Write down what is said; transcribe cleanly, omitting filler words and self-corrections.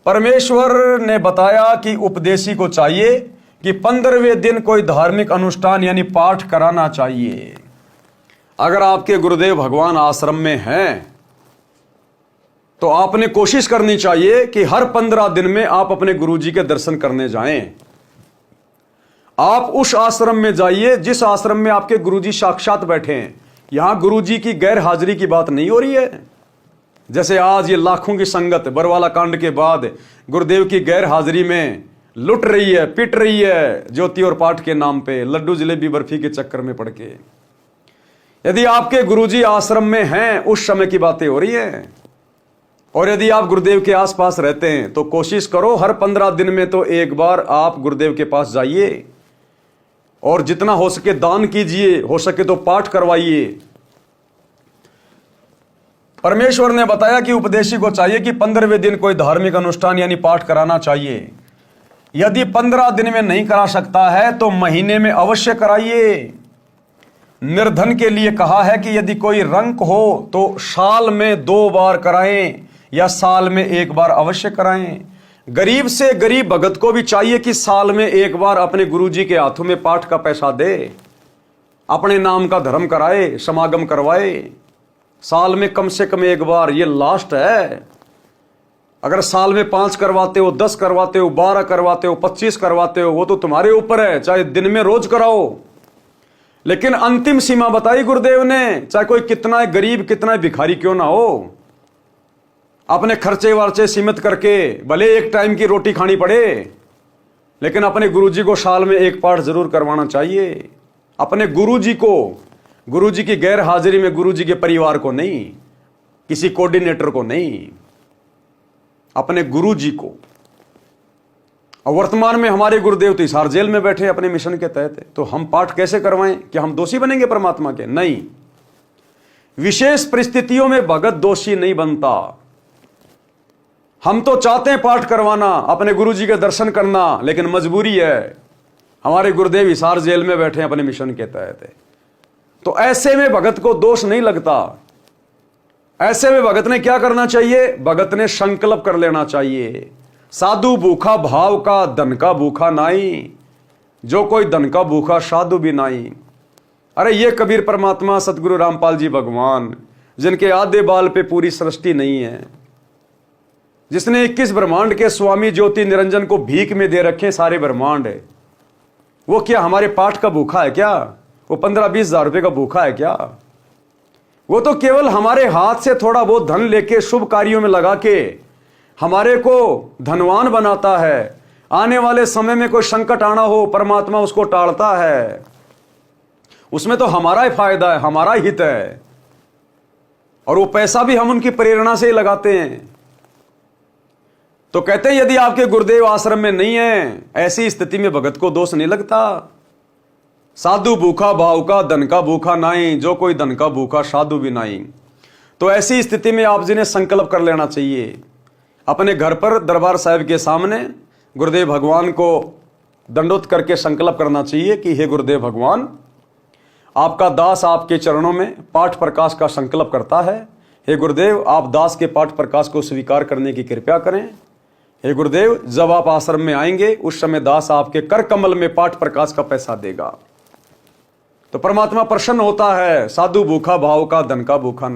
परमेश्वर ने बताया कि उपदेशी को चाहिए कि 15वें दिन कोई धार्मिक अनुष्ठान यानी पाठ कराना चाहिए। अगर आपके गुरुदेव भगवान आश्रम में हैं तो आपने कोशिश करनी चाहिए कि हर 15 दिन में आप अपने गुरुजी के दर्शन करने जाएं। आप उस आश्रम में जाइए जिस आश्रम में आपके गुरुजी साक्षात बैठे हैं। यहां गुरुजी की गैर हाजिरी की बात नहीं हो रही है। जैसे आज ये लाखों की संगत बरवाला कांड के बाद गुरुदेव की गैर हाजिरी में लुट रही है, पिट रही है, ज्योति और पाठ के नाम पे, लड्डू जलेबी बर्फी के चक्कर में पड़ के। यदि आपके गुरुजी आश्रम में हैं, उस समय की बातें हो रही हैं। और यदि आप गुरुदेव के आसपास रहते हैं तो कोशिश करो हर 15 दिन में तो एक बार आप गुरुदेव के पास जाइए और जितना हो सके दान कीजिए, हो सके तो पाठ करवाइए। परमेश्वर ने बताया कि उपदेशी को चाहिए कि 15वें दिन कोई धार्मिक अनुष्ठान यानी पाठ कराना चाहिए। यदि 15 दिन में नहीं करा सकता है तो महीने में अवश्य कराइए। निर्धन के लिए कहा है कि यदि कोई रंक हो तो साल में 2 बार कराएं या साल में 1 बार अवश्य कराएं। गरीब से गरीब भगत को भी चाहिए कि साल में 1 बार अपने गुरुजी के हाथों में पाठ का पैसा दे, अपने नाम का धर्म कराए, समागम करवाए। साल में कम से कम 1 बार, ये लास्ट है। अगर साल में 5 करवाते हो, 10 करवाते हो, 12 करवाते हो, 25 करवाते हो, वो तो तुम्हारे ऊपर है। चाहे दिन में रोज कराओ, लेकिन अंतिम सीमा बताई गुरुदेव ने। चाहे कोई कितना गरीब, कितना भिखारी क्यों ना हो, अपने खर्चे वर्चे सीमित करके भले एक टाइम की रोटी खानी पड़े, लेकिन अपने गुरुजी को साल में 1 पाठ जरूर करवाना चाहिए। अपने गुरुजी को, गुरुजी की गैर हाजिरी में, गुरुजी के परिवार को नहीं, किसी कोऑर्डिनेटर को नहीं, अपने गुरुजी को। और वर्तमान में हमारे गुरुदेव तो हिसार जेल में बैठे अपने मिशन के तहत, तो हम पाठ कैसे करवाएं? क्या हम दोषी बनेंगे परमात्मा के? नहीं। विशेष परिस्थितियों में भगत दोषी नहीं बनता। हम तो चाहते हैं पाठ करवाना, अपने गुरुजी के दर्शन करना, लेकिन मजबूरी है। हमारे गुरुदेव हिसार जेल में बैठे अपने मिशन के तहत, तो ऐसे में भगत को दोष नहीं लगता। ऐसे में भगत ने क्या करना चाहिए? भगत ने संकल्प कर लेना चाहिए। साधु भूखा भाव का, धन का भूखा नाई, जो कोई धन का भूखा साधु भी नाई। अरे ये कबीर परमात्मा सतगुरु रामपाल जी भगवान, जिनके आधे बाल पे पूरी सृष्टि नहीं है, जिसने 21 ब्रह्मांड के स्वामी ज्योति निरंजन को भीख में दे रखे सारे ब्रह्मांड है, वो क्या हमारे पाठ का भूखा है क्या? वो 15-20 हजार रुपए का भूखा है क्या? वो तो केवल हमारे हाथ से थोड़ा बहुत धन लेके शुभ कार्यों में लगा के हमारे को धनवान बनाता है। आने वाले समय में कोई संकट आना हो, परमात्मा उसको टालता है। उसमें तो हमारा ही फायदा है, हमारा ही हित है, और वो पैसा भी हम उनकी प्रेरणा से ही लगाते हैं। तो कहते हैं यदि आपके गुरुदेव आश्रम में नहीं है, ऐसी स्थिति में भगत को दोष नहीं लगता। साधु भूखा भाव का, धन का भूखा नाई, जो कोई धन का भूखा साधु भी नाई। तो ऐसी स्थिति में आप जी ने संकल्प कर लेना चाहिए। अपने घर पर दरबार साहिब के सामने गुरुदेव भगवान को दंडोत करके संकल्प करना चाहिए कि हे गुरुदेव भगवान, आपका दास आपके चरणों में पाठ प्रकाश का संकल्प करता है। हे गुरुदेव, आप दास के पाठ प्रकाश को स्वीकार करने की कृपा करें। हे गुरुदेव, जब आप आश्रम में आएंगे उस समय दास आपके कर कमल में पाठ प्रकाश का पैसा देगा। तो परमात्मा प्रसन्न होता है। साधु भूखा भाव का, धन का भूखा